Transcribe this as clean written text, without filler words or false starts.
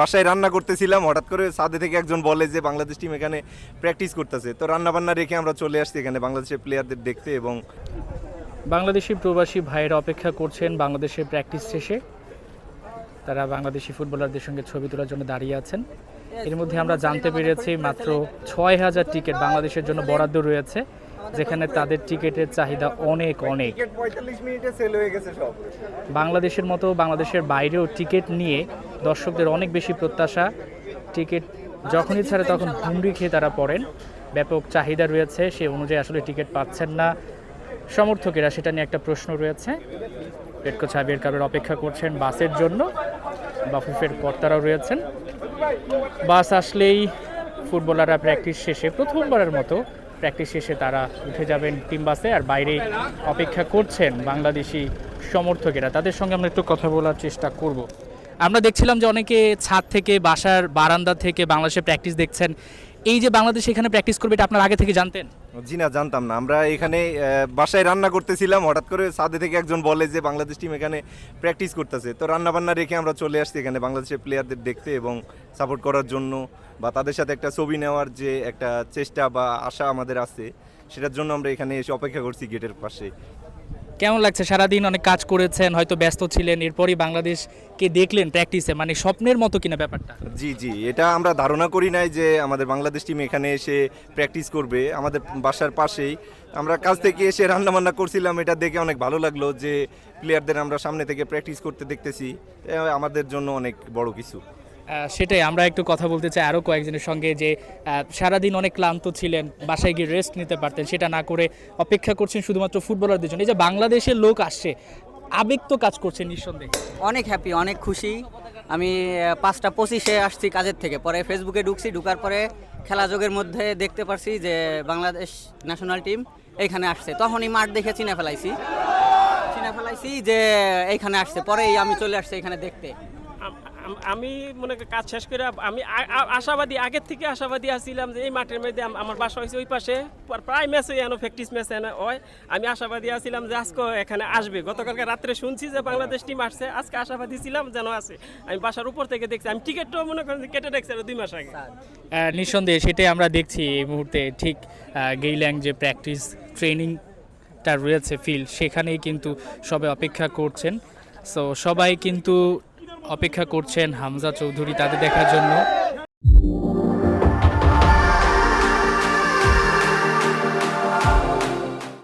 বাসায় রান্না করতেছিলাম, হঠাৎ করে ছাদে থেকে একজন বলে যে বাংলাদেশ টিম এখানে প্র্যাকটিস করতেছে। তো রান্না বান্না রেখে আমরা চলে আসছি এখানে বাংলাদেশের প্লেয়ারদের দেখতে। এবং বাংলাদেশি প্রবাসী ভাইয়েরা অপেক্ষা করছেন বাংলাদেশের প্র্যাকটিস শেষে। তারা বাংলাদেশি ফুটবলারদের সঙ্গে ছবি তোলার জন্য দাঁড়িয়ে আছেন। এর মধ্যে আমরা জানতে পেরেছি মাত্র ৬,০০০ টিকিট বাংলাদেশের জন্য বরাদ্দ রয়েছে, যেখানে তাদের টিকিটের চাহিদা অনেক। 45 মিনিটে সেল হয়ে গেছে সব। বাংলাদেশের মতো বাংলাদেশের বাইরেও টিকিট নিয়ে দর্শকদের অনেক বেশি প্রত্যাশা। টিকিট যখনই ছাড়ে তখন হুমড়ি খেয়ে তারা পড়েন। ব্যাপক চাহিদা রয়েছে, সে অনুযায়ী আসলে টিকিট পাচ্ছেন না সমর্থকেরা, সেটা নিয়ে একটা প্রশ্ন রয়েছে। রেড কোচ হাবিয়ার কারোর অপেক্ষা করছেন বাসের জন্য। বাফুফের কর্তারাও রয়েছেন। বাস আসলেই ফুটবলাররা প্র্যাকটিস শেষে প্রথমবারের মতো প্র্যাকটিস শেষে তারা উঠে যাবেন টিম বাসে, আর বাইরে অপেক্ষা করছেন বাংলাদেশি সমর্থকেরা। তাদের সঙ্গে আমরা একটু কথা বলার চেষ্টা করব। আমরা দেখছিলাম যে অনেকে ছাদ থেকে, বাসার বারান্দা থেকে বাংলাদেশে প্র্যাকটিস দেখছেন। এই যে বাংলাদেশ এখানে প্র্যাকটিস করবে, এটা আপনারা আগে থেকে জানতেন? জি না, জানতাম না। আমরা এখানে বাসায় রান্না করতেছিলাম, হঠাৎ করে ছাদে থেকে একজন বলে যে বাংলাদেশ টিম এখানে প্র্যাকটিস করতেছে। তো রান্না বান্না রেখে আমরা চলে আসছি এখানে বাংলাদেশের প্লেয়ারদের দেখতে এবং সাপোর্ট করার জন্য, বা তাদের সাথে একটা ছবি নেওয়ার যে একটা চেষ্টা বা আশা আমাদের আছে, সেটার জন্য আমরা এখানে এসে অপেক্ষা করছি গেটের পাশে। কেমন লাগছে? সারাদিন অনেক কাজ করেছেন, হয়তো ব্যস্ত ছিলেন, এরপরই বাংলাদেশকে দেখলেন প্র্যাকটিসে, মানে স্বপ্নের মতো কিনা ব্যাপারটা? জি, এটা আমরা ধারণা করি নাই যে আমাদের বাংলাদেশ টিম এখানে এসে প্র্যাকটিস করবে আমাদের বাসার পাশেই। আমরা কাজ থেকে এসে রান্নাবান্না করছিলাম, এটা দেখে অনেক ভালো লাগলো যে প্লেয়ারদের আমরা সামনে থেকে প্র্যাকটিস করতে দেখতেছি। আমাদের জন্য অনেক বড় কিছু। সেটাই, আমরা একটু কথা বলতে চাই আরও কয়েকজনের সঙ্গে, যে সারাদিন অনেক ক্লান্ত ছিলেন, বাসায় গিয়ে রেস্ট নিতে পারতেন, সেটা না করে অপেক্ষা করছেন শুধুমাত্র ফুটবলারদের জন্য। এই যে বাংলাদেশের লোক আসছে, আবেগ তো কাজ করছে নিঃসন্দেহে। অনেক হ্যাপি, অনেক খুশি। আমি 5টা 25-এ আসছি কাজের থেকে, পরে ফেসবুকে ঢুকার পরে খেলাযোগের মধ্যে দেখতে পারছি যে বাংলাদেশ ন্যাশনাল টিম এইখানে আসছে। তখনই মাঠ দেখে চিনে ফেলাইছি যে এইখানে আসছে। পরেই আমি চলে আসছি এখানে দেখতে। আমি মনে করি কাজ শেষ করে আমি আশাবাদী, আগের থেকে আশাবাদী আছিলাম যে এই মাঠের মধ্যে আমার বাসা হয়েছে ওই পাশে, প্রায় ম্যাচ এনে প্র্যাকটিস ম্যাচ এনে হয়। আমি আশাবাদী আছিলাম যে আজকে এখানে আসবে। গতকালকে রাত্রে শুনছি যে বাংলাদেশ টিম আসছে, আজকে আশাবাদী ছিলাম যেন আসে। আমি বাসার উপর থেকে দেখছি, আমি টিকিটটাও মনে করেন কেটে দেখছি 2 মাস আগে। নিঃসন্দেহে সেটাই আমরা দেখছি এই মুহূর্তে। ঠিক গেইল্যাং যে প্র্যাকটিস ট্রেনিংটা রয়েছে ফিল্ড, সেখানেই কিন্তু সবাই অপেক্ষা করছেন। সো সবাই কিন্তু অপেক্ষা করছেন হামজা চৌধুরী তাদের দেখার জন্য।